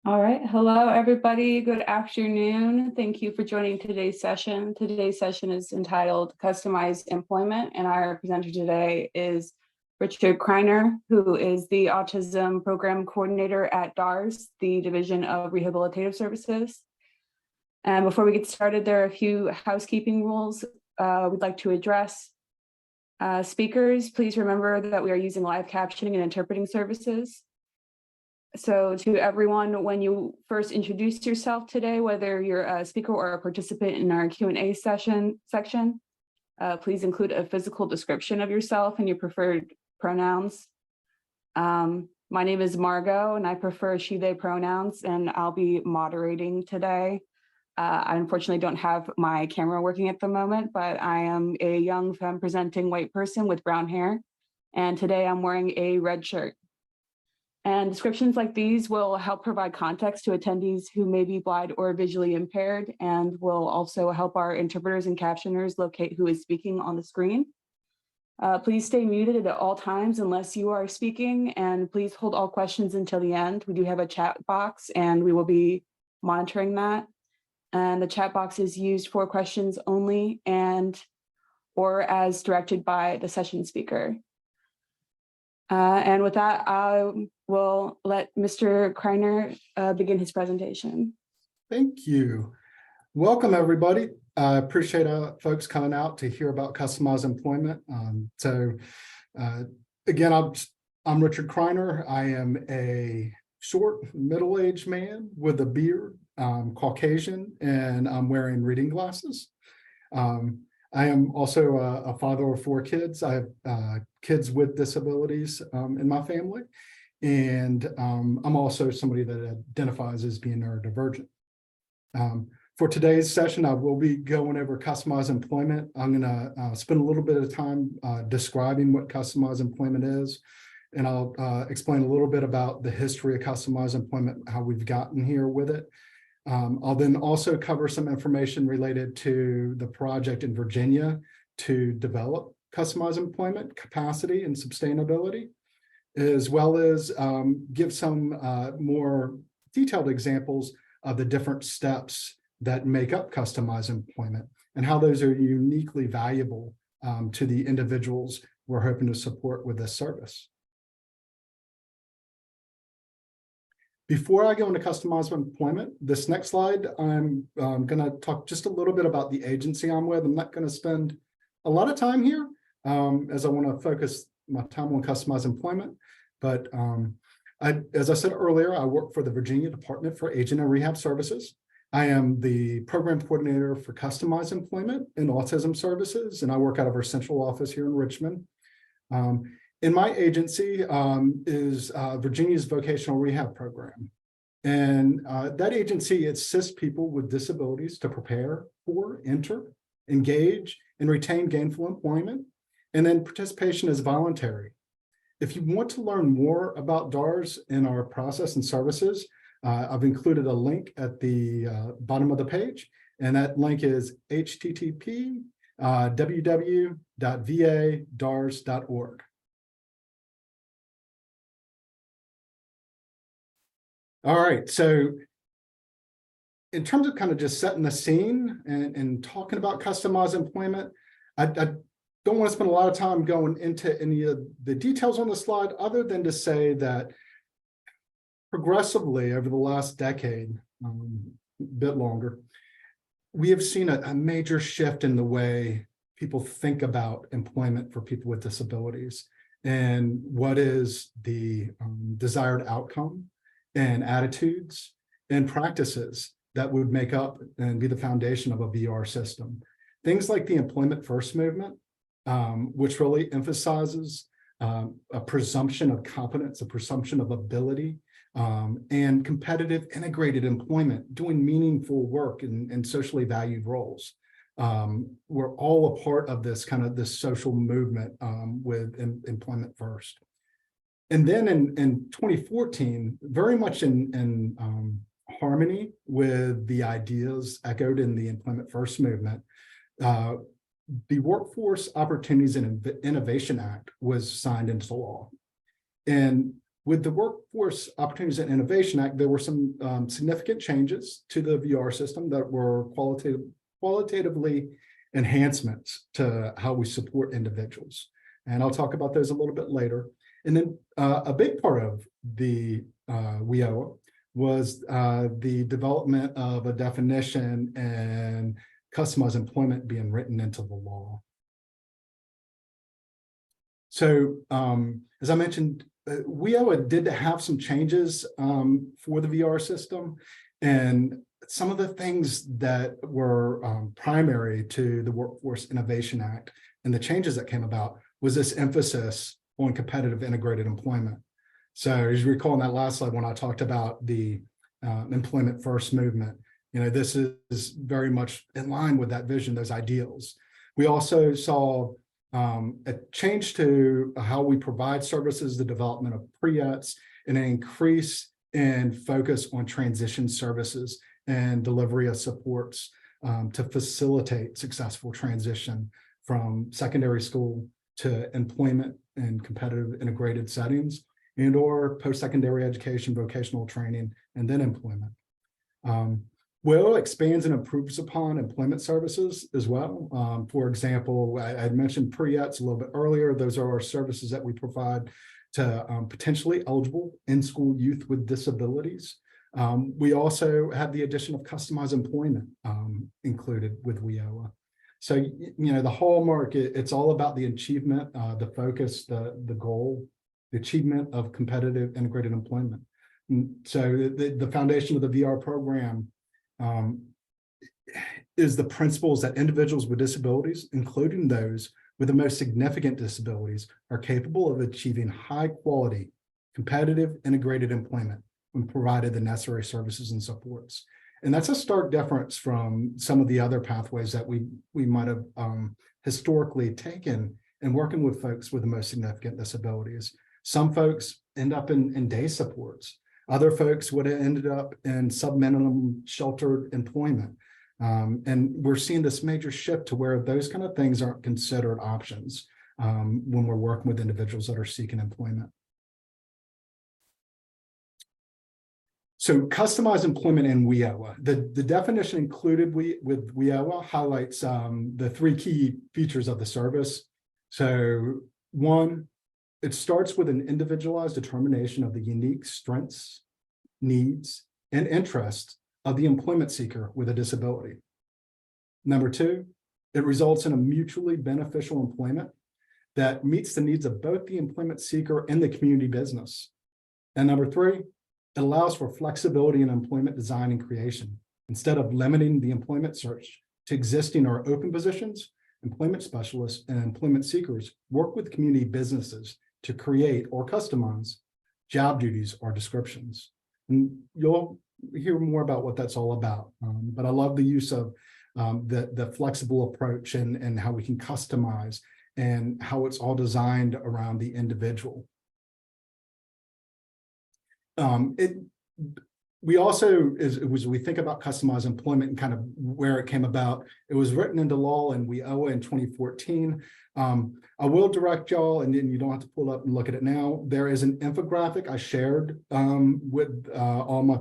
All right. Hello, everybody. Good afternoon. Thank you for joining today's session. Today's session is entitled Customized Employment, and our presenter today is Richard Kriner, who is the Autism Program Coordinator at DARS, the Division of Rehabilitative Services. And before we get started, there are a few housekeeping rules we'd like to address. Speakers, please remember that we are using live captioning and interpreting services. So to everyone, when you first introduce yourself today, whether you're a speaker or a participant in our Q&A section, please include a physical description of yourself and your preferred pronouns. My name is Margot, and I prefer she, they pronouns, and I'll be moderating today. I unfortunately don't have my camera working at the moment, but I am a young femme presenting white person with brown hair, and today I'm wearing a red shirt. And descriptions like these will help provide context to attendees who may be blind or visually impaired, and will also help our interpreters and captioners locate who is speaking on the screen. Please stay muted at all times unless you are speaking, and please hold all questions until the end. We do have a chat box, and we will be monitoring that. And the chat box is used for questions only or as directed by the session speaker. And with that, I will let Mr. Kriner begin his presentation. Thank you. Welcome, everybody. I appreciate folks coming out to hear about customized employment. Again, I'm Richard Kriner. I am a short, middle-aged man with a beard, Caucasian, and I'm wearing reading glasses. I am also a father of 4 kids. I have kids with disabilities in my family, and I'm also somebody that identifies as being neurodivergent. For today's session, I will be going over customized employment. I'm going to spend a little bit of time describing what customized employment is, and I'll explain a little bit about the history of customized employment, how we've gotten here with it. I'll then also cover some information related to the project in Virginia to develop customized employment capacity and sustainability, as well as give some more detailed examples of the different steps that make up customized employment and how those are uniquely valuable to the individuals we're hoping to support with this service. Before I go into customized employment, this next slide, I'm going to talk just a little bit about the agency I'm with. I'm not going to spend a lot of time here as I want to focus my time on customized employment. But as I said earlier, I work for the Virginia Department for Aging and Rehab Services. I am the program coordinator for customized employment and autism services, and I work out of our central office here in Richmond. In my agency is Virginia's vocational rehab program. And that agency assists people with disabilities to prepare for, enter, engage, and retain gainful employment. And then participation is voluntary. If you want to learn more about DARS and our process and services, I've included a link at the bottom of the page. And that link is http://www.vadars.org. All right, so in terms of kind of just setting the scene and talking about customized employment, I don't want to spend a lot of time going into any of the details on the slide other than to say that progressively over the last decade, a bit longer, we have seen a major shift in the way people think about employment for people with disabilities and what is the desired outcome and attitudes and practices that would make up and be the foundation of a VR system. Things like the employment first movement, which really emphasizes a presumption of competence, a presumption of ability, and competitive integrated employment, doing meaningful work in socially valued roles. We're all a part of this this social movement with employment first. And then in 2014, very much in harmony with the ideas echoed in the Employment First movement, the Workforce Opportunities and Innovation Act was signed into law. And with the Workforce Opportunities and Innovation Act, there were some significant changes to the VR system that were qualitatively enhancements to how we support individuals. And I'll talk about those a little bit later. And then a big part of the 𝐲𝐢𝐬𝐀𝐿 was the development of a definition and customized employment being written into the law. So as I mentioned, 𝐲𝐢𝐬𝐀 did have some changes for the VR system, and some of the things that were primary to the Workforce Innovation Act and the changes that came about was this emphasis on competitive integrated employment. So as you recall in that last slide when I talked about the employment first movement, this is very much in line with that vision, those ideals. We also saw a change to how we provide services, the development of pre-ETs, and an increase in focus on transition services and delivery of supports to facilitate successful transition from secondary school to employment in competitive integrated settings and or post-secondary education, vocational training, and then employment. 𝐲𝐢𝐬𝐀 expands and improves upon employment services as well. For example, I had mentioned pre-ETs a little bit earlier. Those are our services that we provide to potentially eligible in-school youth with disabilities. We also have the addition of customized employment included with 𝐲𝐬𝐬𝐻. So, the hallmark, it's all about the achievement, the focus, the goal, the achievement of competitive integrated employment. And so the foundation of the VR program is the principles that individuals with disabilities, including those with the most significant disabilities, are capable of achieving high quality, competitive, integrated employment when provided the necessary services and supports. And that's a stark difference from some of the other pathways that we might have historically taken in working with folks with the most significant disabilities. Some folks end up in day supports. Other folks would have ended up in sub-minimum sheltered employment. And we're seeing this major shift to where those kind of things aren't considered options when we're working with individuals that are seeking employment. So customized employment in 𝐲𝐬𝐬𝐻. The definition included with 𝐲𝐬𝐬𝐻 highlights the three key features of the service. So one, it starts with an individualized determination of the unique strengths, needs, and interests of the employment seeker with a disability. Number two, it results in a mutually beneficial employment that meets the needs of both the employment seeker and the community business. And number three, it allows for flexibility in employment design and creation. Instead of limiting the employment search to existing or open positions, employment specialists and employment seekers work with community businesses to create or customize job duties or descriptions. And you'll hear more about what that's all about. But I love the use of the flexible approach and how we can customize and how it's all designed around the individual. We also, as we think about customized employment and kind of where it came about, it was written into law in 𝐲𝐬𝐬𝐻 in 2014. I will direct y'all, and then you don't have to pull up and look at it now. There is an infographic I shared with all my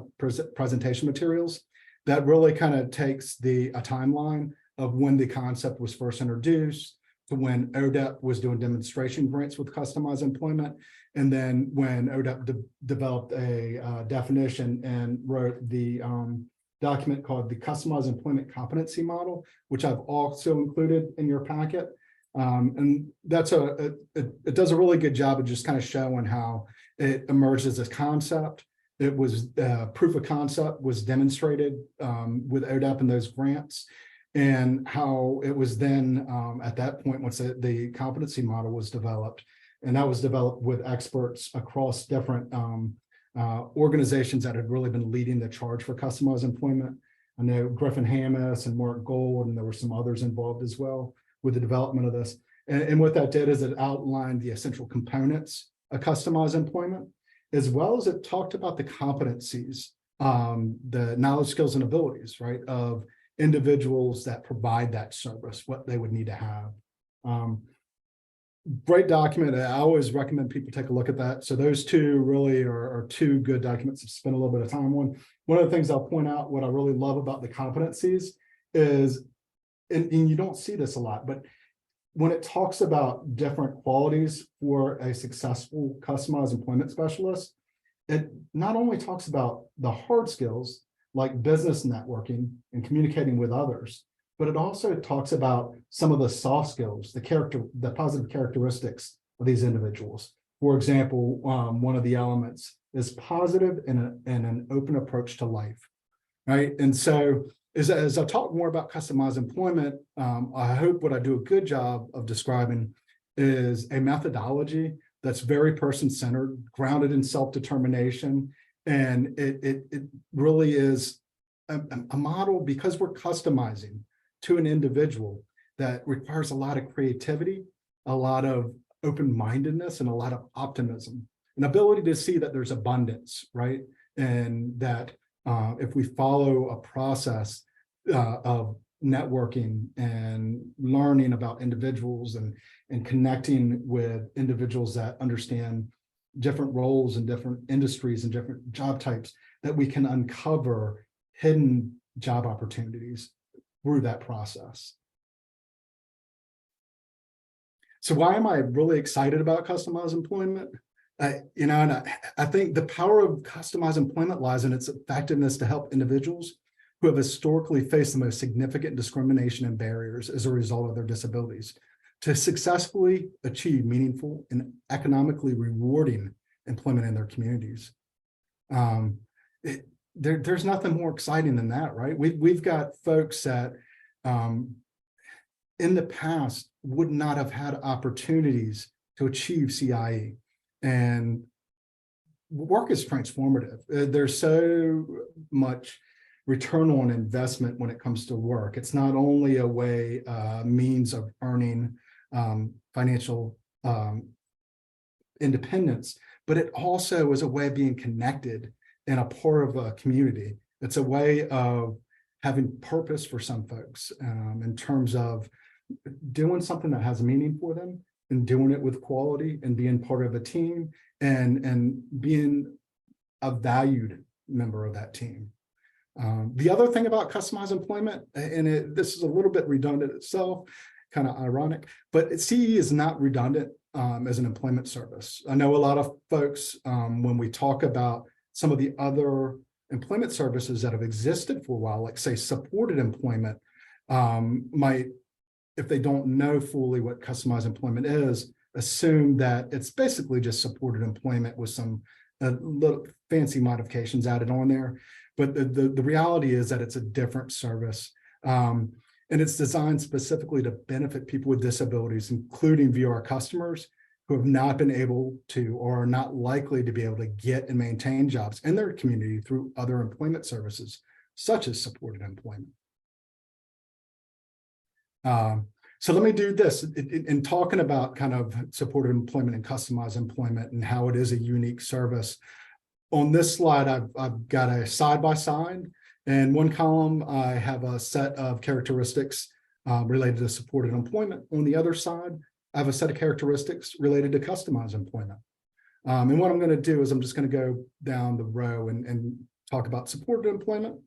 presentation materials that really kind of takes a timeline of when the concept was first introduced to when ODEP was doing demonstration grants with customized employment. And then when ODEP developed a definition and wrote the document called the Customized Employment Competency Model, which I've also included in your packet. And that's it does a really good job of just kind of showing how it emerged as a concept. It was proof of concept was demonstrated with ODEP and those grants, and how it was then at that point, once the competency model was developed, and that was developed with experts across different organizations that had really been leading the charge for customized employment. I know Griffin Hammis and Mark Gold, and there were some others involved as well with the development of this. And what that did is it outlined the essential components of customized employment, as well as it talked about the competencies, the knowledge, skills, and abilities, right, of individuals that provide that service, what they would need to have. Great document. I always recommend people take a look at that. So those two really are two good documents to spend a little bit of time on. One of the things I'll point out, what I really love about the competencies is, and you don't see this a lot, but when it talks about different qualities for a successful customized employment specialist, it not only talks about the hard skills like business networking and communicating with others, but it also talks about some of the soft skills, the positive characteristics of these individuals. For example, one of the elements is positive and an open approach to life, right? And so as I talk more about customized employment, I hope what I do a good job of describing is a methodology that's very person-centered, grounded in self-determination, and it really is a model, because we're customizing to an individual, that requires a lot of creativity, a lot of open-mindedness, and a lot of optimism, an ability to see that there's abundance, right? And that if we follow a process of networking and learning about individuals and connecting with individuals that understand different roles and different industries and different job types, that we can uncover hidden job opportunities through that process. So why am I really excited about customized employment? And I think the power of customized employment lies in its effectiveness to help individuals who have historically faced the most significant discrimination and barriers as a result of their disabilities to successfully achieve meaningful and economically rewarding employment in their communities. There's nothing more exciting than that, right? We've got folks that in the past would not have had opportunities to achieve CIE, and work is transformative. There's so much return on investment when it comes to work. It's not only a way, means of earning financial independence, but it also is a way of being connected and a part of a community. It's a way of having purpose for some folks in terms of doing something that has meaning for them and doing it with quality and being part of a team and being a valued member of that team. The other thing about customized employment, and this is a little bit redundant itself, kind of ironic, but CE is not redundant as an employment service. I know a lot of folks, when we talk about some of the other employment services that have existed for a while, like say supported employment, might, if they don't know fully what customized employment is, assume that it's basically just supported employment with some little fancy modifications added on there. But the reality is that it's a different service. And it's designed specifically to benefit people with disabilities, including VR customers who have not been able to or are not likely to be able to get and maintain jobs in their community through other employment services, such as supported employment. So let me do this in talking about kind of supported employment and customized employment and how it is a unique service. On this slide, I've got a side-by-side. In one column, I have a set of characteristics related to supported employment. On the other side, I have a set of characteristics related to customized employment. And what I'm going to do is I'm just going to go down the row and talk about supported employment,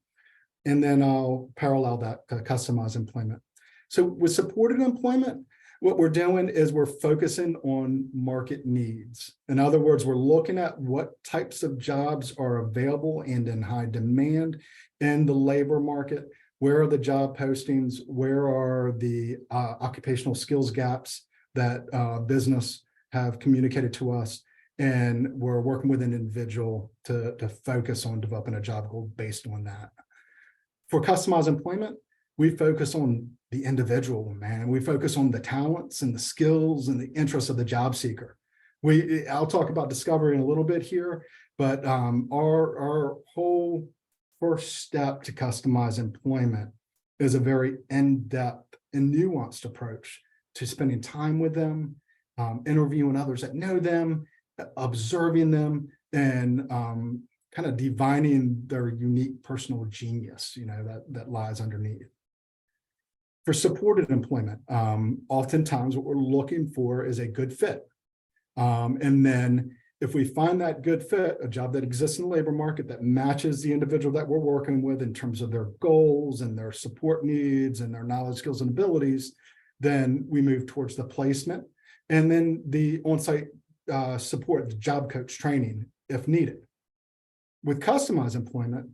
and then I'll parallel that to customized employment. So with supported employment, what we're doing is we're focusing on market needs. In other words, we're looking at what types of jobs are available and in high demand in the labor market. Where are the job postings? Where are the occupational skills gaps that business have communicated to us? And we're working with an individual to focus on developing a job goal based on that. For customized employment, we focus on the individual, man. We focus on the talents and the skills and the interests of the job seeker. I'll talk about discovery in a little bit here, but our whole first step to customize employment is a very in-depth and nuanced approach to spending time with them, interviewing others that know them, observing them, and kind of divining their unique personal genius, that lies underneath. For supported employment, oftentimes what we're looking for is a good fit. And then if we find that good fit, a job that exists in the labor market that matches the individual that we're working with in terms of their goals and their support needs and their knowledge, skills, and abilities, then we move towards the placement. And then the on-site support, the job coach training, if needed. With customized employment,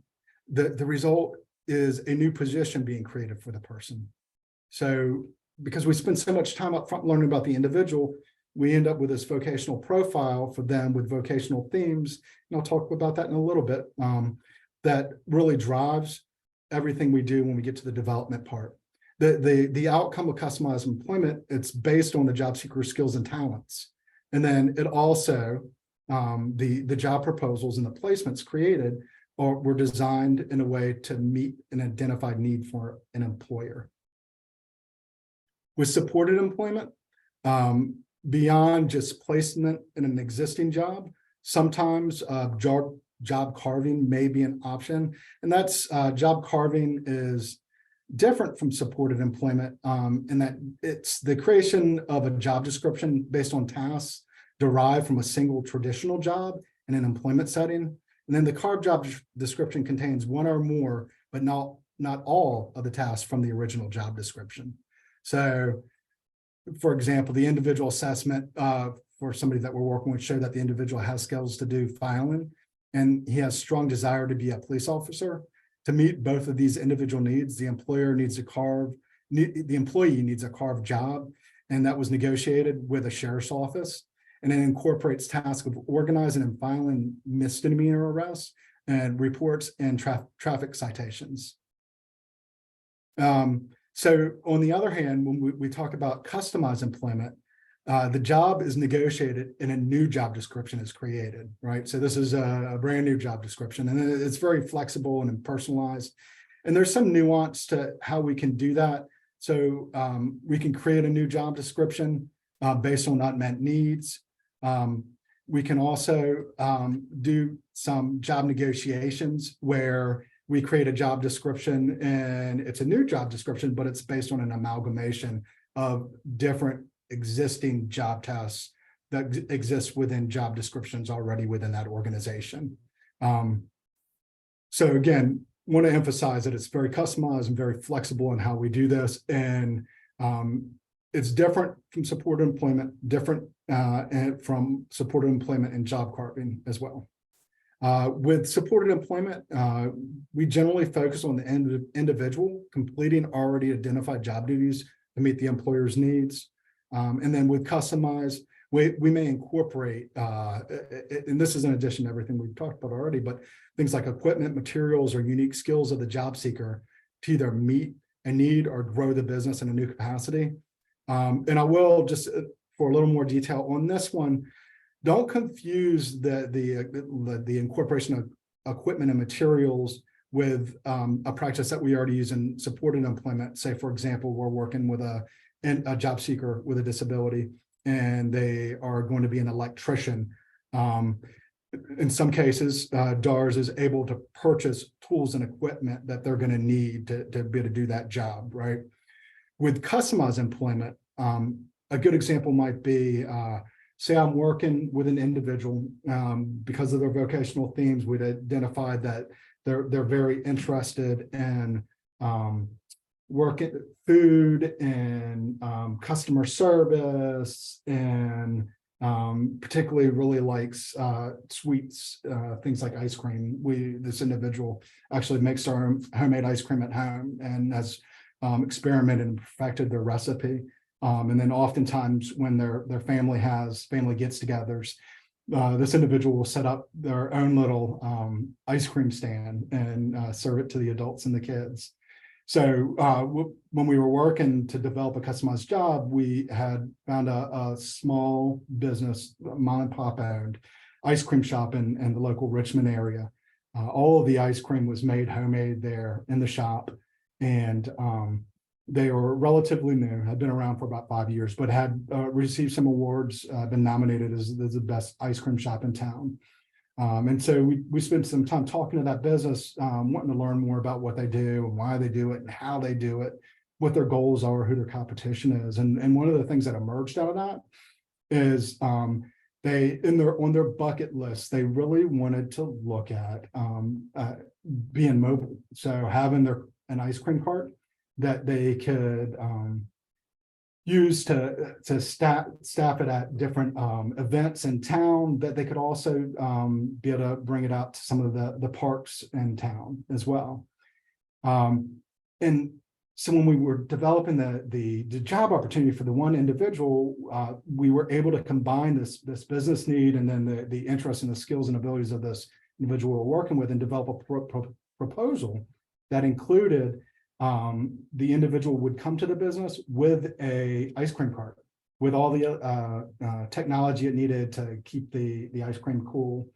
the result is a new position being created for the person. So because we spend so much time up front learning about the individual, we end up with this vocational profile for them with vocational themes. And I'll talk about that in a little bit. That really drives everything we do when we get to the development part. The outcome of customized employment, it's based on the job seeker skills and talents. And then it also, the job proposals and the placements created were designed in a way to meet an identified need for an employer. With supported employment, beyond just placement in an existing job, sometimes job carving may be an option. And that's job carving is different from supported employment in that it's the creation of a job description based on tasks derived from a single traditional job in an employment setting. And then the carved job description contains one or more, but not all of the tasks from the original job description. So, for example, the individual assessment for somebody that we're working with showed that the individual has skills to do filing, and he has strong desire to be a police officer. To meet both of these individual needs, the employee needs a carved job, and that was negotiated with a sheriff's office. And it incorporates tasks of organizing and filing misdemeanor arrests and reports and traffic citations. So on the other hand, when we talk about customized employment, the job is negotiated and a new job description is created, right? So this is a brand new job description, and it's very flexible and personalized. And there's some nuance to how we can do that. So we can create a new job description based on unmet needs. We can also do some job negotiations where we create a job description and it's a new job description, but it's based on an amalgamation of different existing job tasks that exist within job descriptions already within that organization. So again, want to emphasize that it's very customized and very flexible in how we do this. And it's different from supported employment, different and from supported employment and job carving as well. With supported employment, we generally focus on the individual completing already identified job duties to meet the employer's needs. And then with customized, we may incorporate, and this is in addition to everything we've talked about already, but things like equipment, materials, or unique skills of the job seeker to either meet a need or grow the business in a new capacity. And I will just, for a little more detail on this one, don't confuse the incorporation of equipment and materials with a practice that we already use in supported employment. Say, for example, we're working with a job seeker with a disability, and they are going to be an electrician. In some cases, DARS is able to purchase tools and equipment that they're going to need to be able to do that job, right? With customized employment, a good example might be, say I'm working with an individual, because of their vocational themes, we'd identified that they're very interested in working food and customer service, and particularly really likes sweets, things like ice cream. This individual actually makes their own homemade ice cream at home and has experimented and perfected their recipe. And then oftentimes when their family gets-togethers, this individual will set up their own little ice cream stand and serve it to the adults and the kids. So when we were working to develop a customized job, we had found a small business, mom and pop owned ice cream shop in the local Richmond area. All of the ice cream was made homemade there in the shop. And they were relatively new, had been around for about 5 years, but had received some awards, been nominated as the best ice cream shop in town. And so we spent some time talking to that business, wanting to learn more about what they do and why they do it and how they do it. what their goals are, who their competition is. And one of the things that emerged out of that is they on their bucket list, they really wanted to look at being mobile. So having an ice cream cart that they could use to staff it at different events in town, that they could also be able to bring it out to some of the parks in town as well. And so when we were developing the job opportunity for the one individual, we were able to combine this business need and then the interest and the skills and abilities of this individual we're working with, and develop a proposal that included the individual would come to the business with a ice cream cart, with all the technology it needed to keep the ice cream cool,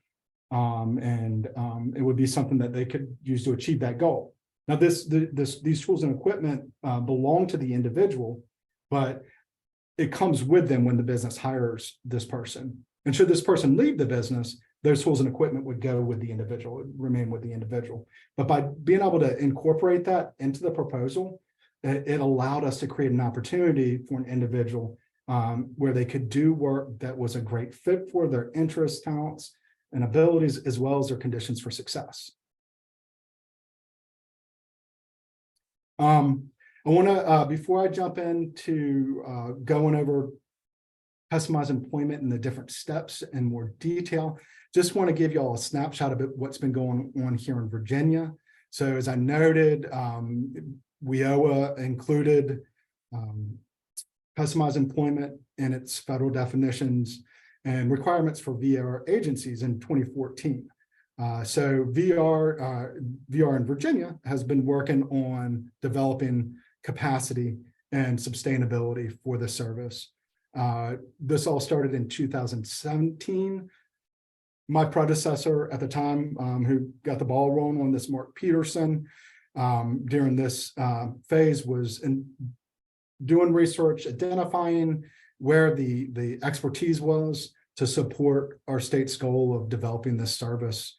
and it would be something that they could use to achieve that goal. Now, these tools and equipment belong to the individual, but it comes with them when the business hires this person. And should this person leave the business, those tools and equipment would go with the individual, would remain with the individual. But by being able to incorporate that into the proposal, it allowed us to create an opportunity for an individual where they could do work that was a great fit for their interests, talents, and abilities, as well as their conditions for success. I want to, before I jump into going over customized employment and the different steps in more detail, just want to give you all a snapshot of what's been going on here in Virginia. So as I noted, 𝐲𝐢𝐬𝐀𝐿 included customized employment in its federal definitions and requirements for VR agencies in 2014. So VR in Virginia has been working on developing capacity and sustainability for the service. This all started in 2017. My predecessor at the time, who got the ball rolling on this, Mark Peterson, during this phase, was doing research, identifying where the expertise was to support our state's goal of developing this service.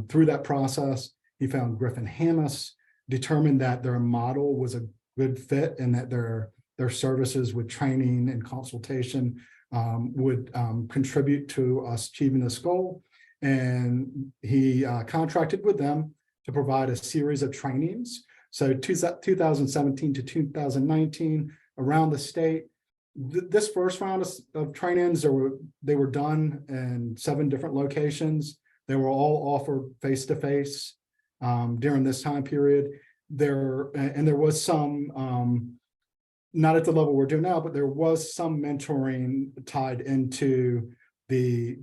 Through that process, he found Griffin Hammis, determined that their model was a good fit and that their services with training and consultation would contribute to us achieving this goal. And he contracted with them to provide a series of trainings. So 2017 to 2019 around the state. This first round of trainings, they were done in 7 different locations. They were all offered face-to-face during this time period. There was some, not at the level we're doing now, but there was some mentoring tied into the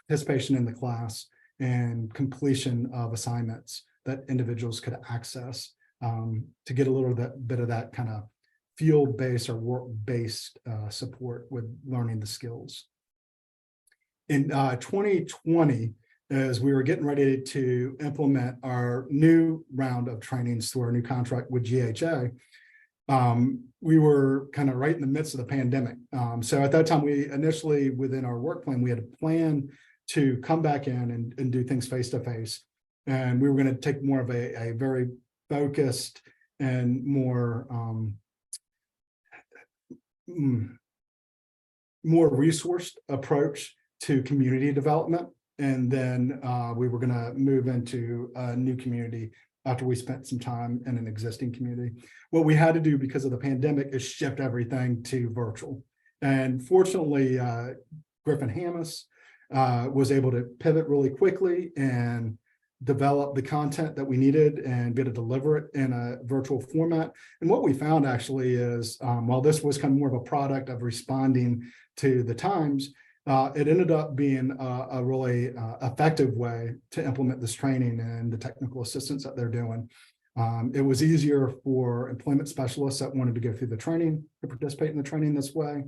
participation in the class and completion of assignments that individuals could access to get a little bit of that kind of field-based or work-based support with learning the skills. In 2020, as we were getting ready to implement our new round of trainings through our new contract with GHA, we were kind of right in the midst of the pandemic. So at that time, we initially, within our work plan, we had a plan to come back in and do things face-to-face. And we were going to take more of a very focused and more resourced approach to community development. And then we were going to move into a new community after we spent some time in an existing community. What we had to do because of the pandemic is shift everything to virtual. And fortunately, Griffin Hammis was able to pivot really quickly and develop the content that we needed and be able to deliver it in a virtual format. And what we found actually is, while this was kind of more of a product of responding to the times, it ended up being a really effective way to implement this training and the technical assistance that they're doing. It was easier for employment specialists that wanted to go through the training to participate in the training this way.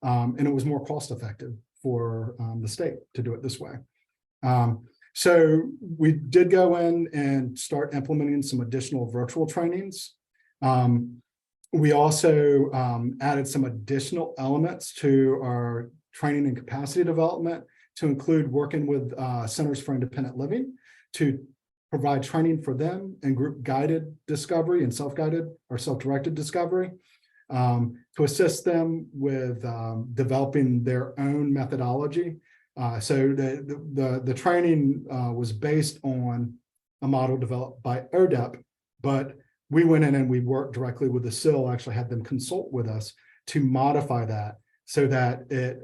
And it was more cost effective for the state to do it this way. So we did go in and start implementing some additional virtual trainings. We also added some additional elements to our training and capacity development to include working with Centers for Independent Living to provide training for them and group guided discovery and self-guided or self-directed discovery, to assist them with developing their own methodology. So the training was based on a model developed by ODEP, but we went in and we worked directly with the CIL, actually had them consult with us to modify that so that it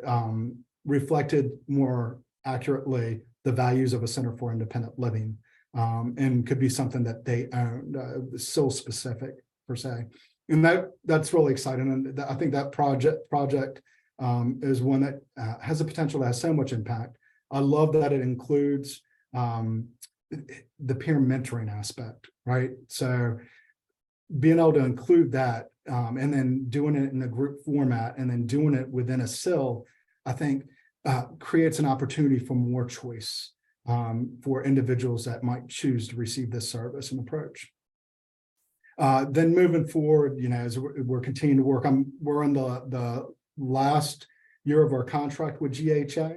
reflected more accurately the values of a Center for Independent Living, and could be something that they owned, CIL specific per se. And that's really exciting. And I think that project is one that has the potential to have so much impact. I love that it includes the peer mentoring aspect, right? So being able to include that and then doing it in a group format and then doing it within a CIL, I think creates an opportunity for more choice for individuals that might choose to receive this service and approach. Then moving forward, as we're continuing to work on, we're in the last year of our contract with GHA.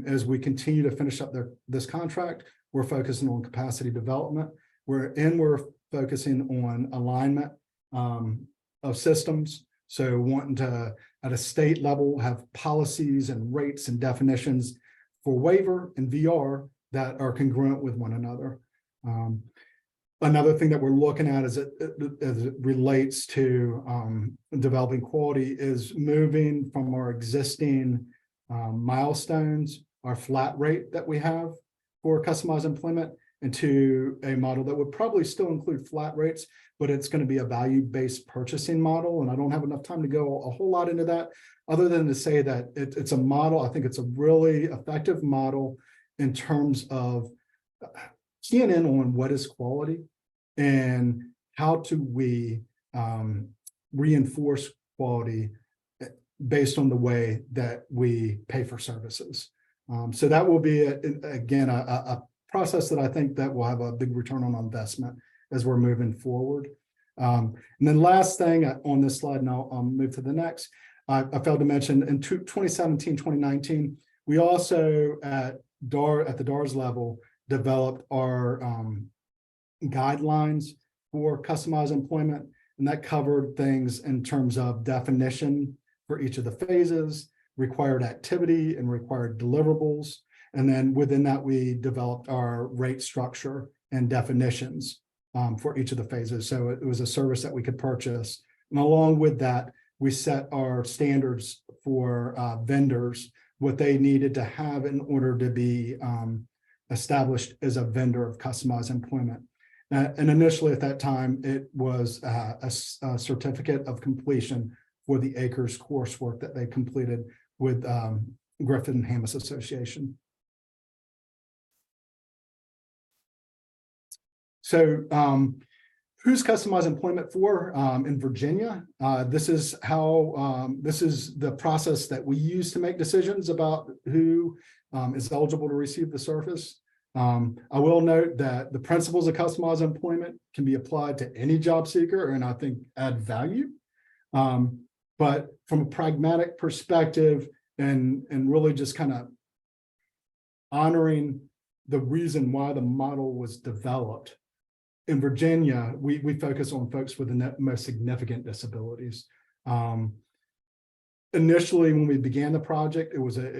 As we continue to finish up this contract, we're focusing on capacity development. We're focusing on alignment of systems. So wanting to, at a state level, have policies and rates and definitions for waiver and VR that are congruent with one another. Another thing that we're looking at as it relates to developing quality is moving from our existing milestones, our flat rate that we have for customized employment, into a model that would probably still include flat rates, but it's going to be a value-based purchasing model. And I don't have enough time to go a whole lot into that, other than to say that it's a model. I think it's a really effective model in terms of keying in on what is quality and how do we reinforce quality based on the way that we pay for services. So that will be, again, a process that I think that will have a big return on investment as we're moving forward. And then last thing on this slide, and I'll move to the next, I failed to mention in 2017, 2019, we also at the DARS level developed our guidelines for customized employment, and that covered things in terms of definition for each of the phases, required activity and required deliverables. And then within that, we developed our rate structure and definitions for each of the phases. So it was a service that we could purchase. And along with that, we set our standards for vendors, what they needed to have in order to be established as a vendor of customized employment. And initially at that time, it was a certificate of completion for the ACRES coursework that they completed with Griffin and Hamas Association. So who's customized employment for in Virginia? This is the process that we use to make decisions about who is eligible to receive the service. I will note that the principles of customized employment can be applied to any job seeker and I think add value. But from a pragmatic perspective and really just kind of honoring the reason why the model was developed, in Virginia, we focus on folks with the most significant disabilities. Initially, when we began the project,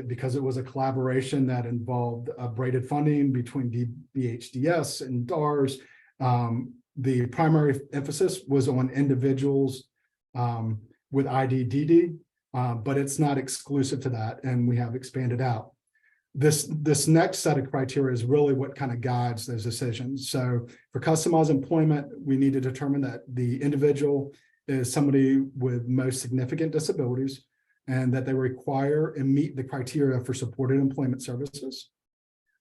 because it was a collaboration that involved braided funding between BHDS and DARS. The primary emphasis was on individuals with IDDD, but it's not exclusive to that, and we have expanded out. This next set of criteria is really what kind of guides those decisions. So for customized employment, we need to determine that the individual is somebody with most significant disabilities and that they require and meet the criteria for supported employment services.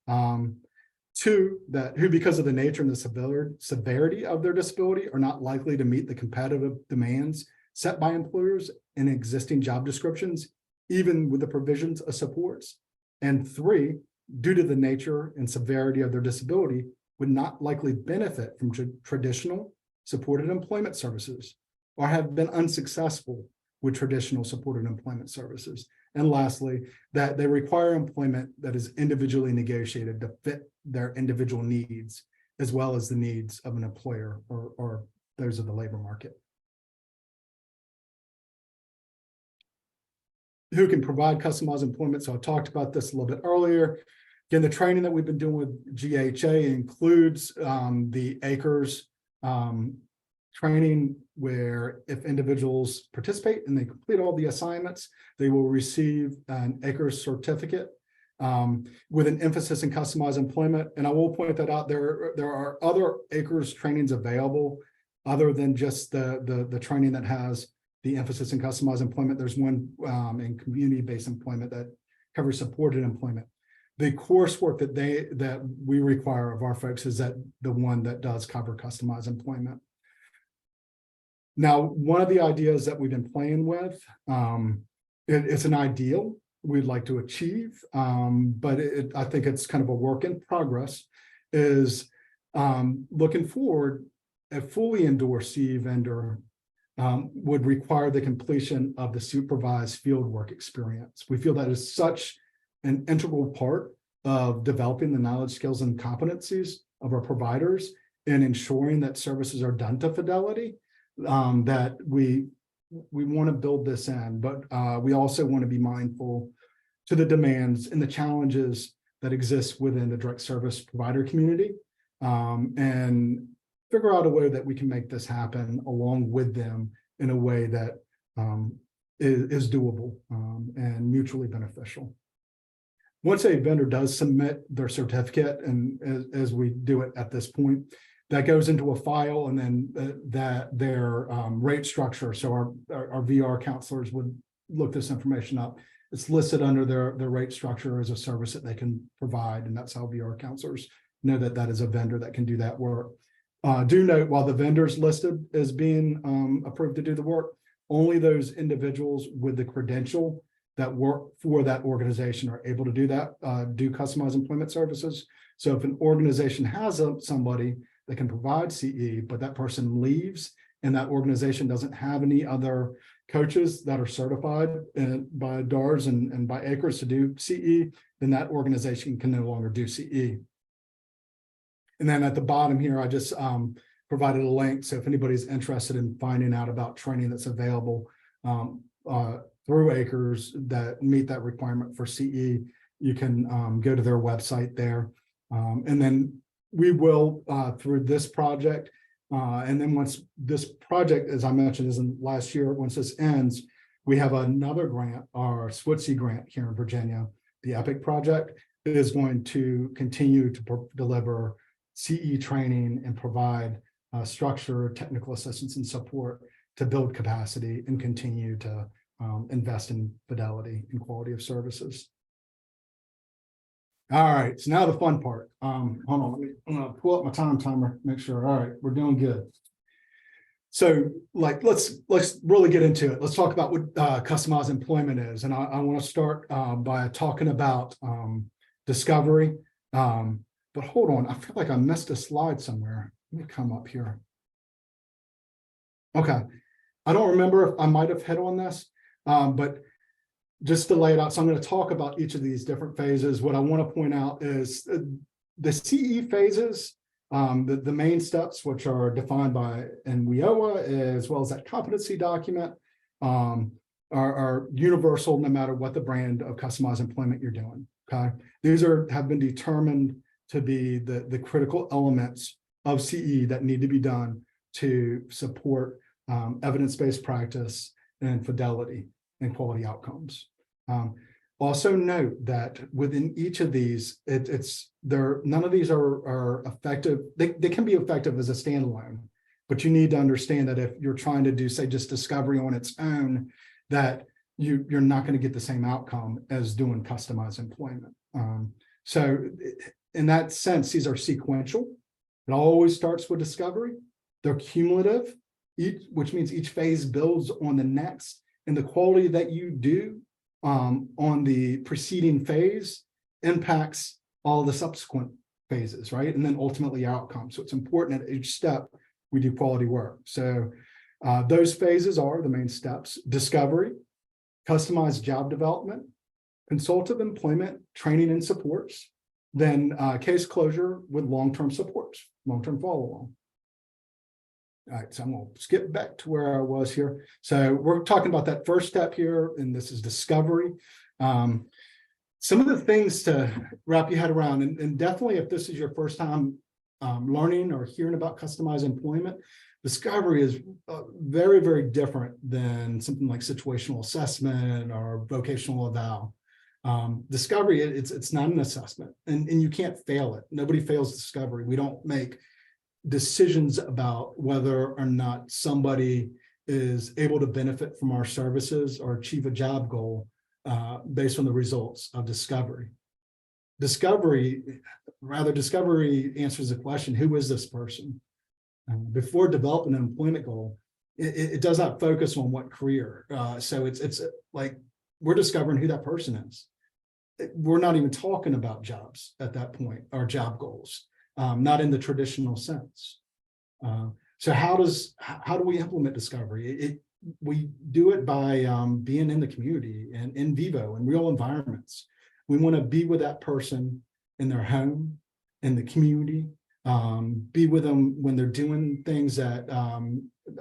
Two, that who, because of the nature and the severity of their disability, are not likely to meet the competitive demands set by employers in existing job descriptions, even with the provisions of supports. And three, due to the nature and severity of their disability, would not likely benefit from traditional supported employment services or have been unsuccessful with traditional supported employment services. And lastly, that they require employment that is individually negotiated to fit their individual needs as well as the needs of an employer or those of the labor market. Who can provide customized employment? So I talked about this a little bit earlier. Again, the training that we've been doing with GHA includes the ACRES training, where if individuals participate and they complete all the assignments, they will receive an ACRES certificate with an emphasis in customized employment. And I will point that out, there are other ACRES trainings available other than just the training that has the emphasis in customized employment. There's one in community-based employment that covers supported employment. The coursework that we require of our folks is that the one that does cover customized employment. Now, one of the ideas that we've been playing with, it's an ideal we'd like to achieve, but I think it's kind of a work in progress, is looking forward, a fully endorsed CE vendor would require the completion of the supervised field work experience. We feel that is such an integral part of developing the knowledge, skills, and competencies of our providers and ensuring that services are done to fidelity, that we want to build this in, but we also want to be mindful to the demands and the challenges that exist within the direct service provider community, and figure out a way that we can make this happen along with them in a way that is doable and mutually beneficial. Once a vendor does submit their certificate, and as we do it at this point, that goes into a file, and then their rate structure. So our VR counselors would look this information up. It's listed under their rate structure as a service that they can provide, and that's how VR counselors know that that is a vendor that can do that work. Do note, while the vendor's listed as being approved to do the work, only those individuals with the credential that work for that organization are able to do that, do customized employment services. So if an organization has somebody that can provide CE, but that person leaves and that organization doesn't have any other coaches that are certified by DARS and by ACRES to do CE, then that organization can no longer do CE. And then at the bottom here, I just provided a link. So if anybody's interested in finding out about training that's available through ACRES that meet that requirement for CE, you can go to their website there. And then we will, through this project, and then once this project, as I mentioned, is in last year, once this ends, we have another grant, our SWITC grant here in Virginia, the EPIC project, is going to continue to deliver CE training and provide structure, technical assistance, and support to build capacity and continue to invest in fidelity and quality of services. All right, so now the fun part. Hold on, I'm gonna pull up my time timer, make sure. All right, we're doing good. So, like, let's really get into it. Let's talk about what customized employment is, and I want to start by talking about discovery. But hold on, I feel like I missed a slide somewhere. Let me come up here. Okay, I don't remember if I might have hit on this, but just to lay it out, so I'm going to talk about each of these different phases. What I want to point out is the CE phases, the main steps, which are defined by 𝐲𝐢𝐬𝐀𝐿, as well as that competency document, are universal no matter what the brand of customized employment you're doing. Okay, these have been determined to be the critical elements of CE that need to be done to support evidence-based practice and fidelity and quality outcomes. Also note that within each of these, none of these are effective. They can be effective as a standalone, but you need to understand that if you're trying to do, say, just discovery on its own, that you're not going to get the same outcome as doing customized employment. So in that sense, these are sequential. It always starts with discovery. They're cumulative, which means each phase builds on the next, and the quality that you do on the preceding phase impacts all the subsequent phases, right? And then ultimately outcomes. So it's important at each step we do quality work. So those phases are the main steps: discovery, customized job development, consultative employment, training and supports, then case closure with long-term supports, long-term follow-on. All right, so I'm going to skip back to where I was here. So we're talking about that first step here, and this is discovery. Some of the things to wrap your head around, and definitely if this is your first time learning or hearing about customized employment, discovery is very, very different than something like situational assessment or vocational eval. Discovery, it's not an assessment, and you can't fail it. Nobody fails discovery. We don't make decisions about whether or not somebody is able to benefit from our services or achieve a job goal based on the results of discovery. Discovery answers the question, who is this person? Before developing an employment goal, it does not focus on what career. So it's like we're discovering who that person is. We're not even talking about jobs at that point, or job goals, not in the traditional sense. So how do we implement discovery? We do it by being in the community and in vivo, in real environments. We want to be with that person in their home, in the community, be with them when they're doing things that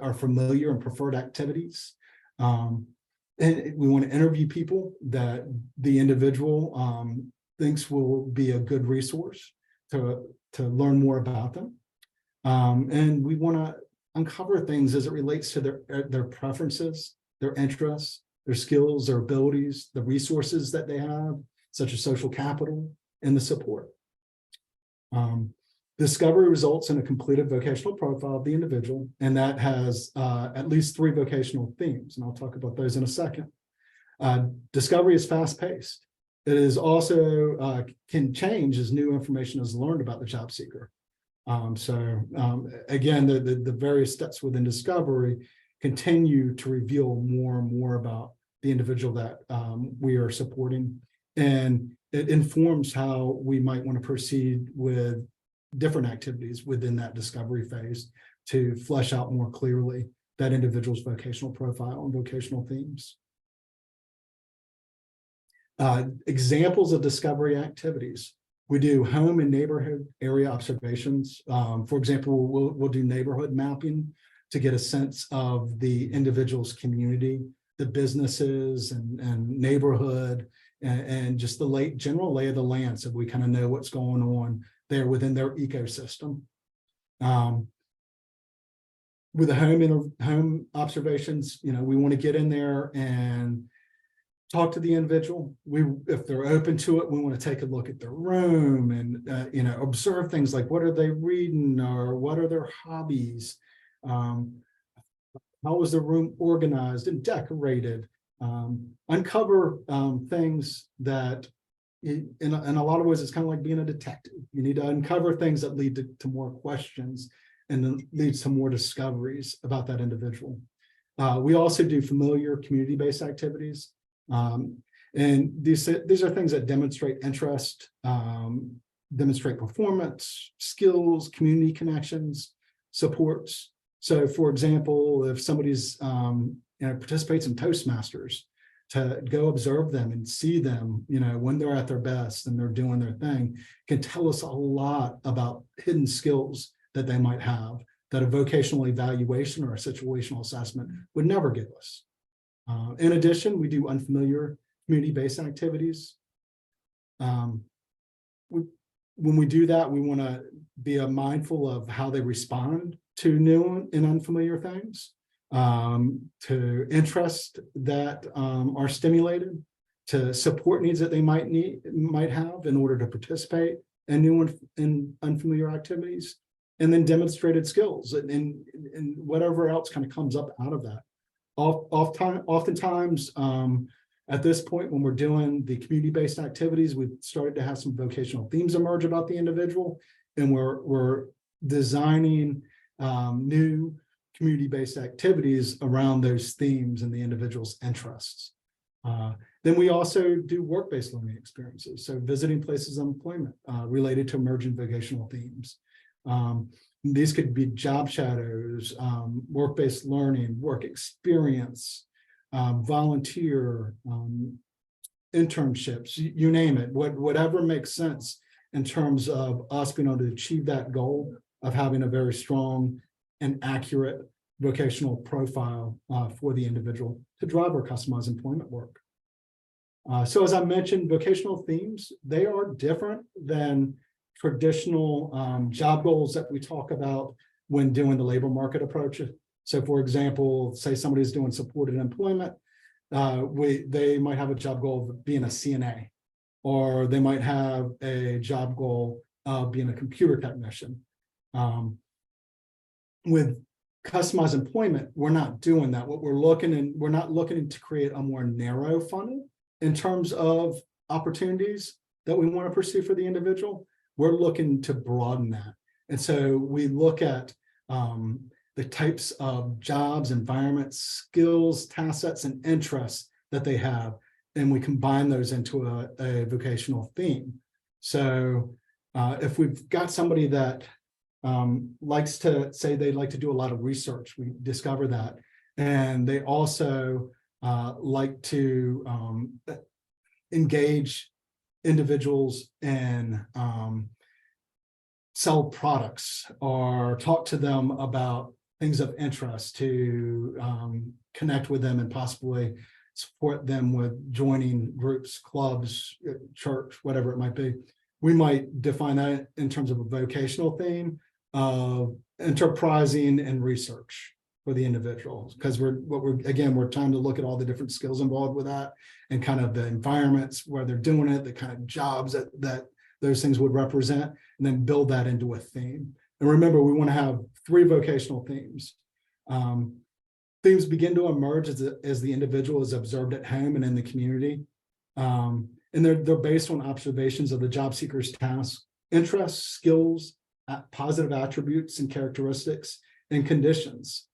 are familiar and preferred activities. And we want to interview people that the individual thinks will be a good resource to learn more about them. And we want to uncover things as it relates to their preferences, their interests, their skills, their abilities, the resources that they have, such as social capital and the support. Discovery results in a completed vocational profile of the individual, and that has at least 3 vocational themes, and I'll talk about those in a second. Discovery is fast-paced. It is also can change as new information is learned about the job seeker. Again, the various steps within discovery continue to reveal more and more about the individual that we are supporting, and it informs how we might want to proceed with different activities within that discovery phase to flesh out more clearly that individual's vocational profile and vocational themes. Examples of discovery activities. We do home and neighborhood area observations. For example, we'll do neighborhood mapping to get a sense of the individual's community, the businesses and neighborhood, and just the general lay of the land, so we kind of know what's going on there within their ecosystem. With the home observations, we want to get in there and talk to the individual. If they're open to it, we want to take a look at their room and observe things like, what are they reading, or what are their hobbies? How is the room organized and decorated? Uncover things that in a lot of ways, it's kind of like being a detective. You need to uncover things that lead to more questions and then leads to more discoveries about that individual. We also do familiar community-based activities. And these are things that demonstrate interest, demonstrate performance, skills, community connections, supports. So for example, if somebody's participates in Toastmasters, to go observe them and see them, when they're at their best and they're doing their thing, can tell us a lot about hidden skills that they might have that a vocational evaluation or a situational assessment would never give us. In addition, we do unfamiliar community-based activities. When we do that, we want to be mindful of how they respond to new and unfamiliar things, to interests that are stimulated, to support needs that they might have in order to participate in new and unfamiliar activities, and then demonstrated skills and whatever else kind of comes up out of that. Oftentimes, at this point, when we're doing the community-based activities, we've started to have some vocational themes emerge about the individual, and we're designing new community-based activities around those themes and the individual's interests. Then we also do work-based learning experiences, so visiting places of employment related to emerging vocational themes. These could be job shadows, work-based learning, work experience, volunteer, internships, you name it, whatever makes sense in terms of us being able to achieve that goal of having a very strong and accurate vocational profile for the individual to drive our customized employment work. So as I mentioned, vocational themes, they are different than traditional job goals that we talk about when doing the labor market approach. So for example, say somebody's doing supported employment, they might have a job goal of being a CNA, or they might have a job goal of being a computer technician. With customized employment, we're not doing that. What we're not looking to create a more narrow funnel in terms of opportunities that we want to pursue for the individual. We're looking to broaden that. And so we look at the types of jobs, environments, skills, task sets, and interests that they have, and we combine those into a vocational theme. So if we've got somebody that likes to say they like to do a lot of research, we discover that, and they also like to engage individuals and sell products or talk to them about things of interest, to connect with them and possibly support them with joining groups, clubs, church, whatever it might be. We might define that in terms of a vocational theme of enterprising and research for the individuals, because we're trying to look at all the different skills involved with that and kind of the environments where they're doing it, the kind of jobs that those things would represent, and then build that into a theme. And remember, we want to have 3 vocational themes. Themes begin to emerge as the individual is observed at home and in the community. And they're based on observations of the job seeker's tasks, interests, skills, positive attributes and characteristics, and conditions.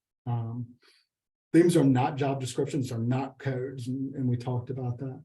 Themes are not job descriptions, are not codes, and we talked about that.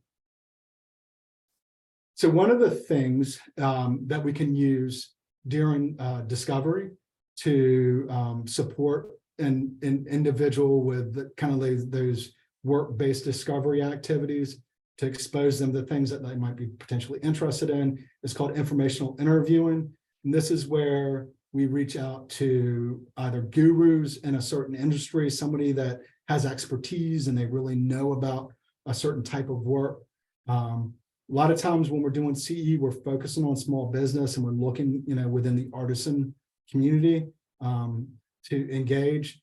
So one of the things that we can use during discovery to support an individual with kind of those work-based discovery activities, to expose them to things that they might be potentially interested in, is called informational interviewing. And this is where we reach out to either gurus in a certain industry, somebody that has expertise and they really know about a certain type of work. A lot of times when we're doing CE, we're focusing on small business and we're looking, within the artisan community to engage.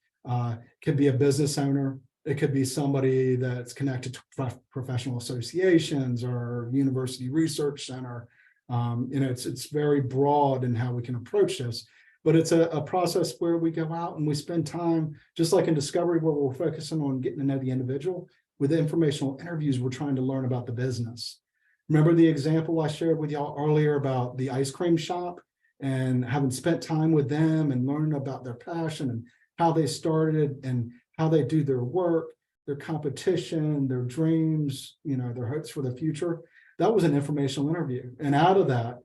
Could be a business owner. It could be somebody that's connected to professional associations or university research center. It's very broad in how we can approach this, but it's a process where we go out and we spend time, just like in discovery, where we're focusing on getting to know the individual. With the informational interviews, we're trying to learn about the business. Remember the example I shared with y'all earlier about the ice cream shop, and having spent time with them and learning about their passion and how they started and how they do their work, their competition, their dreams, their hopes for the future. That was an informational interview. And out of that,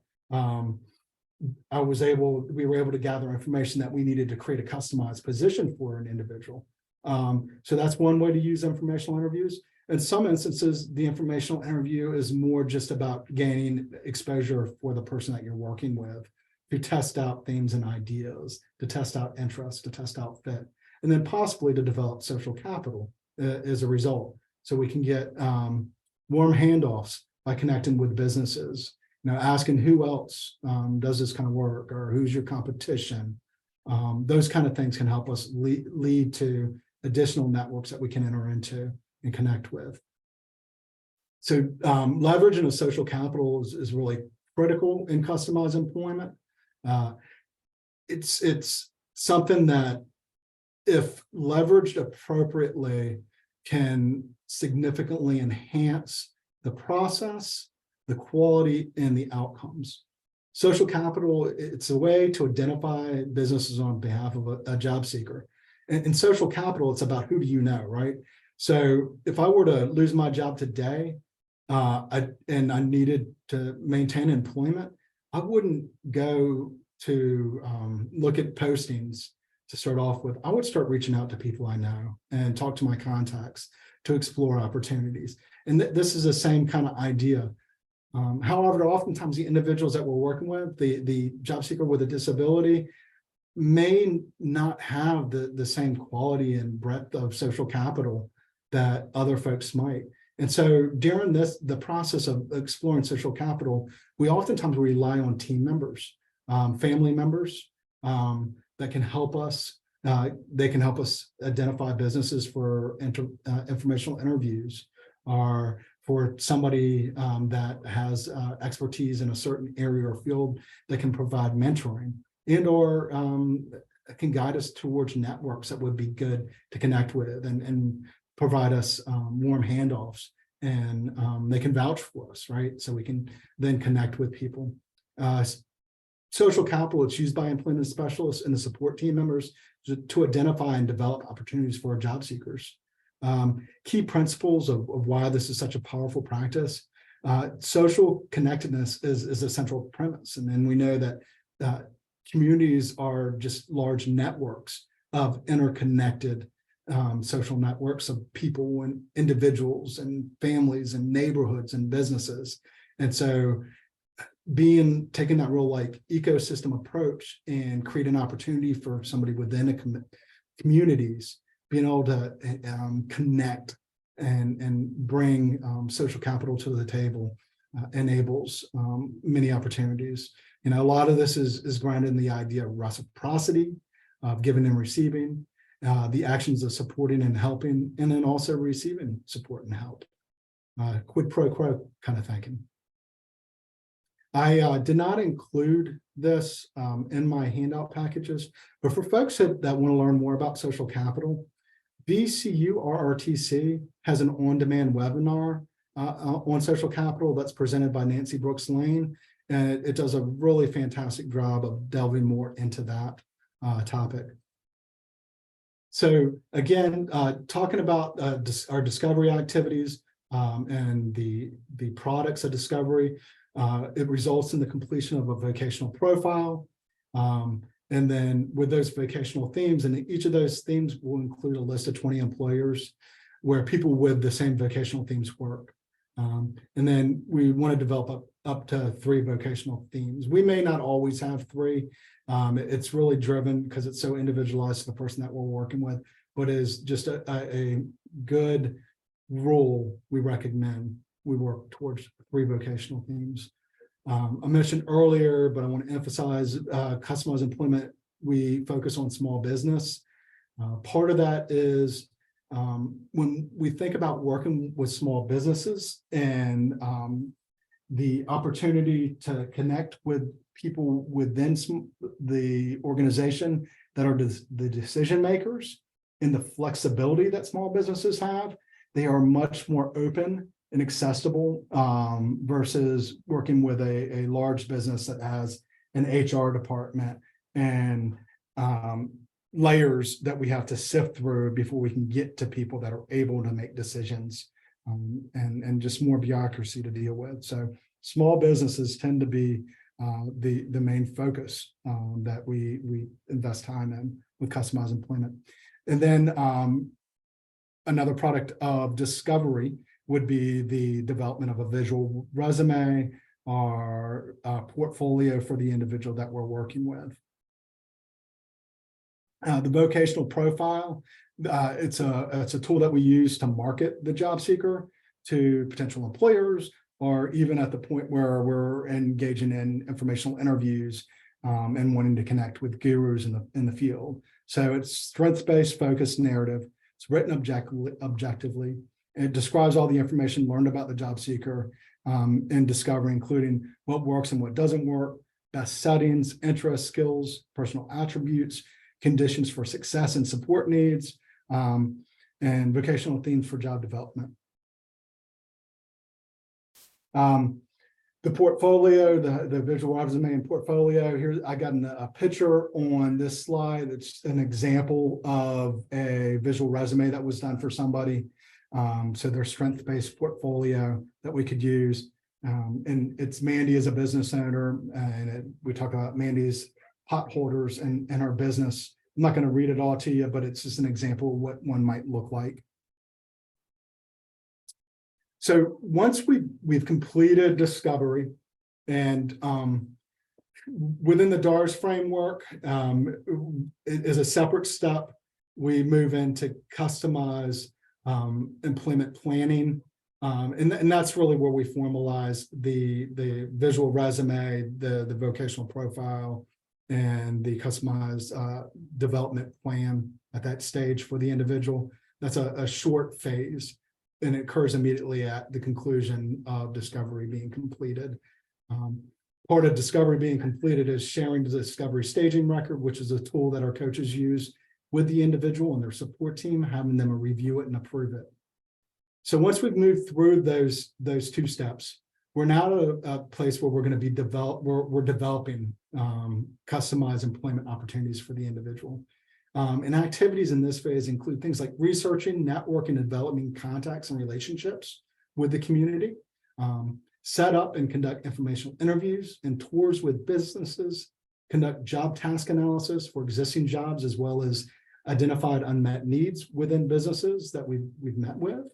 we were able to gather information that we needed to create a customized position for an individual. So that's one way to use informational interviews. In some instances, the informational interview is more just about gaining exposure for the person that you're working with, to test out themes and ideas, to test out interests, to test out fit, and then possibly to develop social capital as a result. So we can get warm handoffs by connecting with businesses, asking who else does this kind of work, or who's your competition. Those kind of things can help us lead to additional networks that we can enter into and connect with. So leveraging of social capital is really critical in customized employment. It's something that, if leveraged appropriately, can significantly enhance the process, the quality, and the outcomes. Social capital, it's a way to identify businesses on behalf of a job seeker. In social capital, it's about who do you know, right? So if I were to lose my job today and I needed to maintain employment, I wouldn't go to look at postings to start off with. I would start reaching out to people I know and talk to my contacts to explore opportunities. And this is the same kind of idea. However, oftentimes the individuals that we're working with, the job seeker with a disability, may not have the same quality and breadth of social capital that other folks might. And so during the process of exploring social capital, we oftentimes rely on team members, family members that can help us. They can help us identify businesses for informational interviews, or for somebody that has expertise in a certain area or field that can provide mentoring, and or can guide us towards networks that would be good to connect with, and provide us warm handoffs, and they can vouch for us, right? So we can then connect with people. Social capital is used by employment specialists and the support team members to identify and develop opportunities for job seekers. Key principles of why this is such a powerful practice. Social connectedness is a central premise. And then we know that communities are just large networks of interconnected social networks of people and individuals and families and neighborhoods and businesses. And so taking that real like ecosystem approach and create an opportunity for somebody within a communities, being able to connect and bring social capital to the table enables many opportunities. You know, a lot of this is grounded in the idea of reciprocity, of giving and receiving, the actions of supporting and helping, and then also receiving support and help. Quid pro quo kind of thinking. I did not include this in my handout packages, but for folks that want to learn more about social capital, VCU-RRTC has an on-demand webinar on social capital that's presented by Nancy Brooks Lane, and it does a really fantastic job of delving more into that topic. So again, talking about our discovery activities and the products of discovery, it results in the completion of a vocational profile. And then with those vocational themes, and each of those themes will include a list of 20 employers where people with the same vocational themes work. And then we want to develop up to 3 vocational themes. We may not always have 3. It's really driven because it's so individualized to the person that we're working with, but is just a good rule we recommend. We work towards 3 vocational themes. I mentioned earlier, but I want to emphasize customized employment. We focus on small business. Part of that is when we think about working with small businesses and the opportunity to connect with people within the organization that are the decision makers, and the flexibility that small businesses have, they are much more open and accessible versus working with a large business that has an HR department and layers that we have to sift through before we can get to people that are able to make decisions, and just more bureaucracy to deal with. So small businesses tend to be the main focus that we invest time in with customized employment. And then another product of discovery would be the development of a visual resume or a portfolio for the individual that we're working with. The vocational profile, it's a tool that we use to market the job seeker to potential employers, or even at the point where we're engaging in informational interviews and wanting to connect with gurus in the field. So it's strengths-based focused narrative. It's written objectively. It describes all the information learned about the job seeker in discovery, including what works and what doesn't work, best settings, interests, skills, personal attributes, conditions for success and support needs, and vocational themes for job development. The portfolio, the visual resume and portfolio, here I got a picture on this slide. It's an example of a visual resume that was done for somebody. So their strength-based portfolio that we could use. And it's Mandy as a business owner, and we talk about Mandy's pot holders and our business. I'm not going to read it all to you, but it's just an example of what one might look like. So once we've completed discovery and Within the DARS framework, it is a separate step. We move into customized employment planning. And that's really where we formalize the visual resume, the vocational profile, and the customized development plan at that stage for the individual. That's a short phase, and it occurs immediately at the conclusion of discovery being completed. Part of discovery being completed is sharing the discovery staging record, which is a tool that our coaches use with the individual and their support team, having them review it and approve it. So once we've moved through those two steps, we're now at a place where we're going to be we're developing customized employment opportunities for the individual. And activities in this phase include things like researching, networking, and developing contacts and relationships with the community, set up and conduct informational interviews and tours with businesses, conduct job task analysis for existing jobs, as well as identified unmet needs within businesses that we've met with.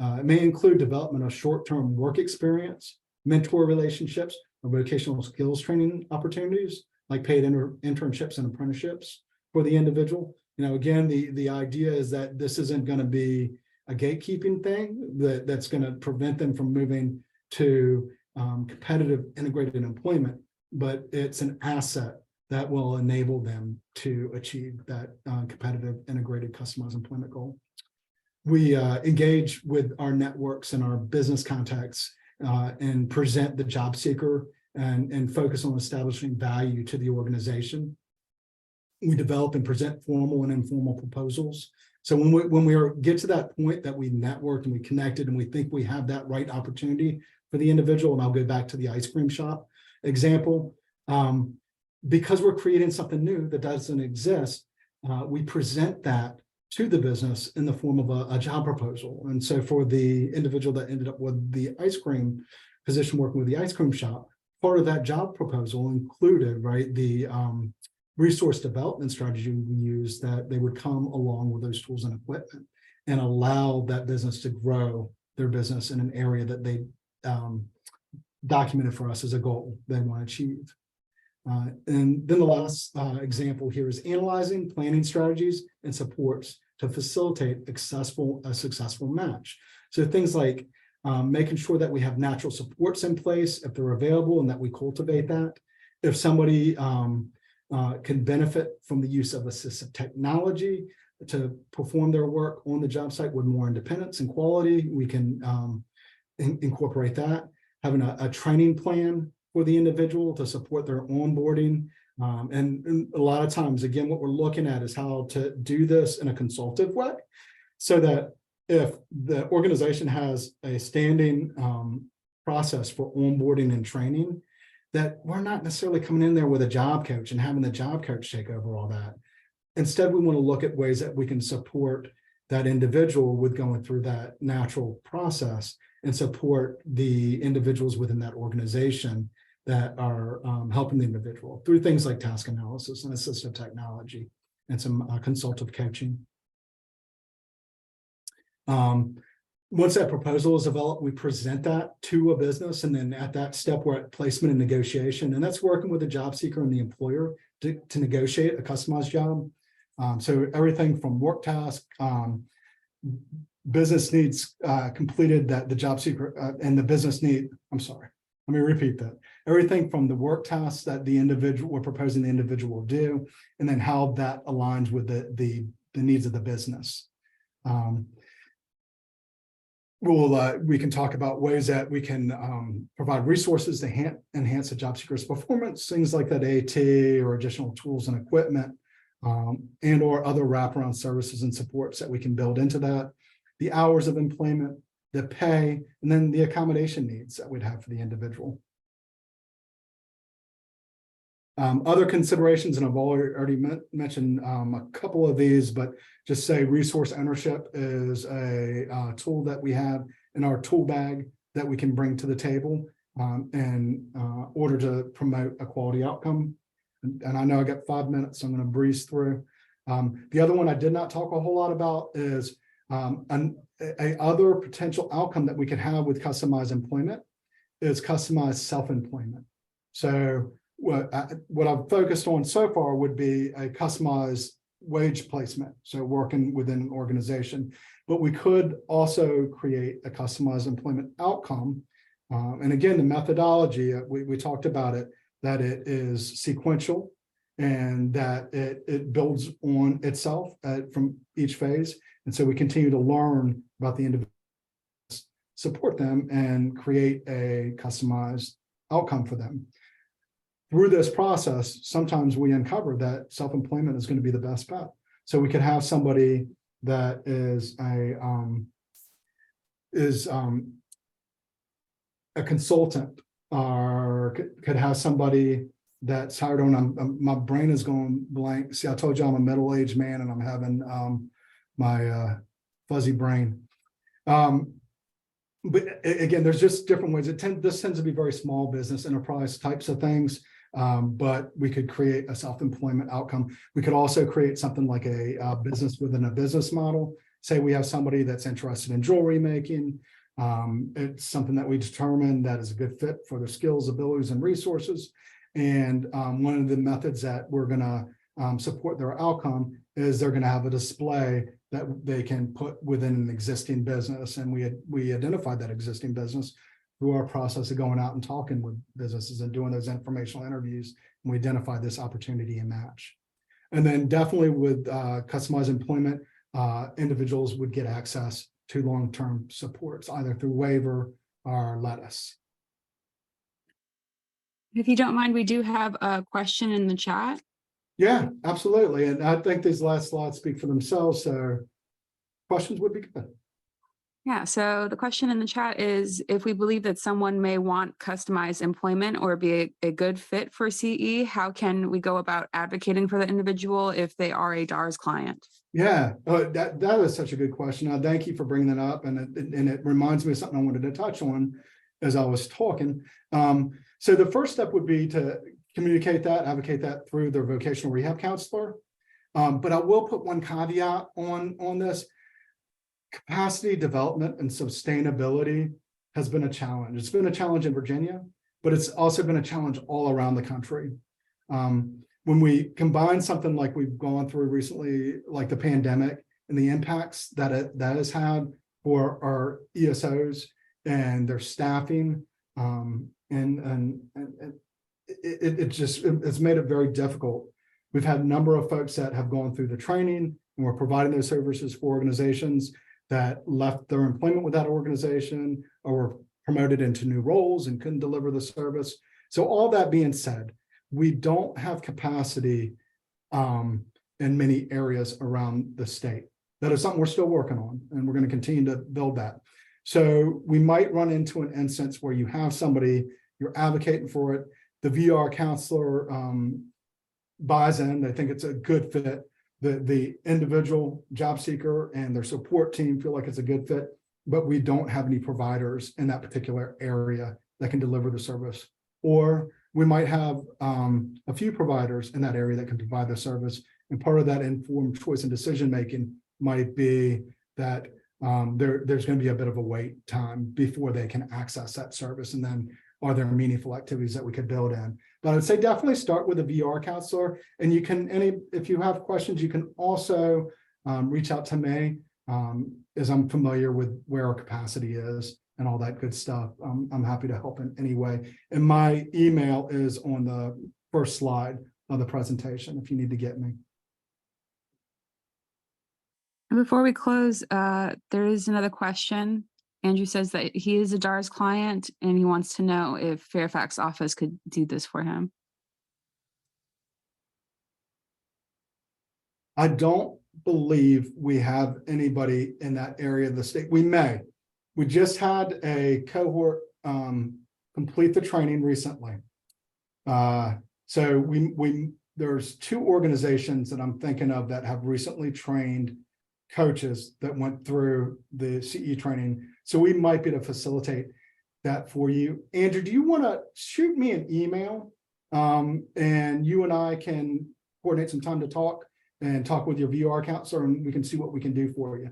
It may include development of short-term work experience, mentor relationships, or vocational skills training opportunities, like paid internships and apprenticeships for the individual. Again, the idea is that this isn't going to be a gatekeeping thing that's going to prevent them from moving to competitive integrated employment, but it's an asset that will enable them to achieve that competitive integrated customized employment goal. We engage with our networks and our business contacts and present the job seeker and focus on establishing value to the organization. We develop and present formal and informal proposals. So when we get to that point that we networked and we connected and we think we have that right opportunity for the individual, and I'll go back to the ice cream shop example, because we're creating something new that doesn't exist, we present that to the business in the form of a job proposal. And so for the individual that ended up with the ice cream position working with the ice cream shop, part of that job proposal included, right, the resource development strategy we use, that they would come along with those tools and equipment and allow that business to grow their business in an area that they documented for us as a goal they want to achieve. And then the last example here is analyzing planning strategies and supports to facilitate a successful match. So things like making sure that we have natural supports in place if they're available and that we cultivate that. If somebody can benefit from the use of assistive technology to perform their work on the job site with more independence and quality, we can incorporate that. Having a training plan for the individual to support their onboarding. And a lot of times, again, what we're looking at is how to do this in a consultative way, so that if the organization has a standing process for onboarding and training, that we're not necessarily coming in there with a job coach and having the job coach take over all that. Instead, we want to look at ways that we can support that individual with going through that natural process and support the individuals within that organization that are helping the individual through things like task analysis and assistive technology and some consultative coaching. Once that proposal is developed, we present that to a business, and then at that step, we're at placement and negotiation, and that's working with the job seeker and the employer to negotiate a customized job. So everything from work task, business needs completed that the job seeker and the business need, I'm sorry, let me repeat that. Everything from the work tasks that the individual, we're proposing the individual will do, and then how that aligns with the needs of the business. We can talk about ways that we can provide resources to enhance the job seeker's performance, things like that AT or additional tools and equipment, and or other wraparound services and supports that we can build into that, the hours of employment, the pay, and then the accommodation needs that we'd have for the individual. Other considerations, and I've already mentioned a couple of these, but just say resource ownership is a tool that we have in our tool bag that we can bring to the table in order to promote a quality outcome. And I know I got 5 minutes, so I'm going to breeze through. The other one I did not talk a whole lot about is other potential outcome that we could have with customized employment is customized self-employment. So what I've focused on so far would be a customized wage placement, so working within an organization. But we could also create a customized employment outcome. And again, the methodology, we talked about it, that it is sequential and that it builds on itself from each phase. And so we continue to learn about the individual, support them, and create a customized outcome for them. Through this process, sometimes we uncover that self-employment is going to be the best bet. So we could have somebody that is a consultant, or could have somebody that's hired on. My brain is going blank. See, I told you I'm a middle-aged man and I'm having my fuzzy brain. But again, there's just different ways. This tends to be very small business enterprise types of things. But we could create a self-employment outcome. We could also create something like a business within a business model. Say we have somebody that's interested in jewelry making. It's something that we determine that is a good fit for their skills, abilities, and resources. And one of the methods that we're going to support their outcome is they're going to have a display that they can put within an existing business. And we identified that existing business through our process of going out and talking with businesses and doing those informational interviews. And we identified this opportunity and match. And then definitely with customized employment, individuals would get access to long-term supports, either through waiver or lettuce. If you don't mind, we do have a question in the chat. Yeah, absolutely. And I think these last slides speak for themselves. So questions would be good. Yeah, so the question in the chat is, if we believe that someone may want customized employment or be a good fit for CE, how can we go about advocating for the individual if they are a DARS client? Yeah, that is such a good question. Thank you for bringing that up. And it reminds me of something I wanted to touch on as I was talking. So the first step would be to communicate that, advocate that through their vocational rehab counselor. But I will put one caveat on this. Capacity development and sustainability has been a challenge. It's been a challenge in Virginia, but it's also been a challenge all around the country. When we combine something like we've gone through recently, like the pandemic and the impacts that has had for our ESOs and their staffing, it's made it very difficult. We've had a number of folks that have gone through the training and we're providing those services for organizations that left their employment with that organization or were promoted into new roles and couldn't deliver the service. So all that being said, we don't have capacity in many areas around the state. That is something we're still working on, and we're going to continue to build that. So we might run into an instance where you have somebody, you're advocating for it, the VR counselor buys in, they think it's a good fit. The individual job seeker and their support team feel like it's a good fit, but we don't have any providers in that particular area that can deliver the service. Or we might have a few providers in that area that can provide the service. And part of that informed choice and decision-making might be that there's going to be a bit of a wait time before they can access that service. And then are there meaningful activities that we could build in? But I'd say definitely start with a VR counselor. And you can, if you have questions, you can also reach out to me, as I'm familiar with where our capacity is and all that good stuff. I'm happy to help in any way. And my email is on the first slide of the presentation if you need to get me. And before we close, there is another question. Andrew says that he is a DARS client and he wants to know if Fairfax office could do this for him. I don't believe we have anybody in that area of the state. We may. We just had a cohort complete the training recently. So there's two organizations that I'm thinking of that have recently trained coaches that went through the CE training. So we might be able to facilitate that for you. Andrew, do you want to shoot me an email and you and I can coordinate some time to talk with your VR counselor and we can see what we can do for you.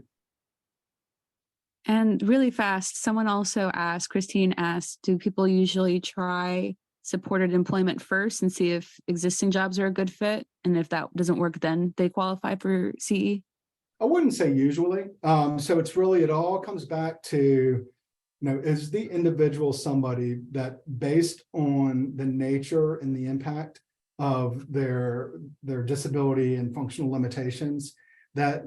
And really fast, someone also asked, Christine asked, do people usually try supported employment first and see if existing jobs are a good fit? And if that doesn't work, then they qualify for CE? I wouldn't say usually. So it's really, it all comes back to, is the individual somebody that, based on the nature and the impact of their disability and functional limitations, that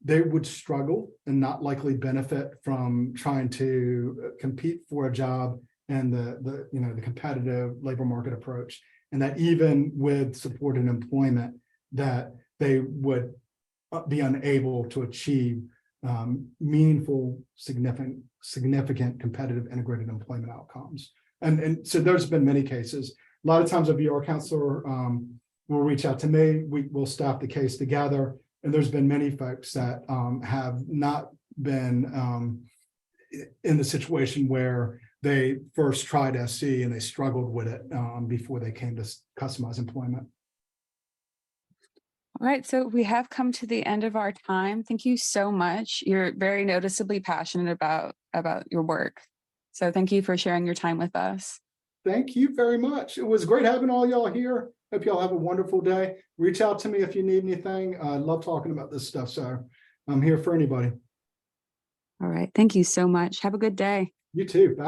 they would struggle and not likely benefit from trying to compete for a job and the competitive labor market approach, and that even with supported employment, that they would be unable to achieve meaningful, significant competitive integrated employment outcomes. And so there's been many cases. A lot of times a VR counselor will reach out to me, we'll staff the case together. And there's been many folks that have not been in the situation where they first tried SC and they struggled with it before they came to customized employment. All right, so we have come to the end of our time. Thank you so much. You're very noticeably passionate about your work. So thank you for sharing your time with us. Thank you very much. It was great having all y'all here. Hope y'all have a wonderful day. Reach out to me if you need anything. I love talking about this stuff, so I'm here for anybody. All right, thank you so much. Have a good day. You too. Bye.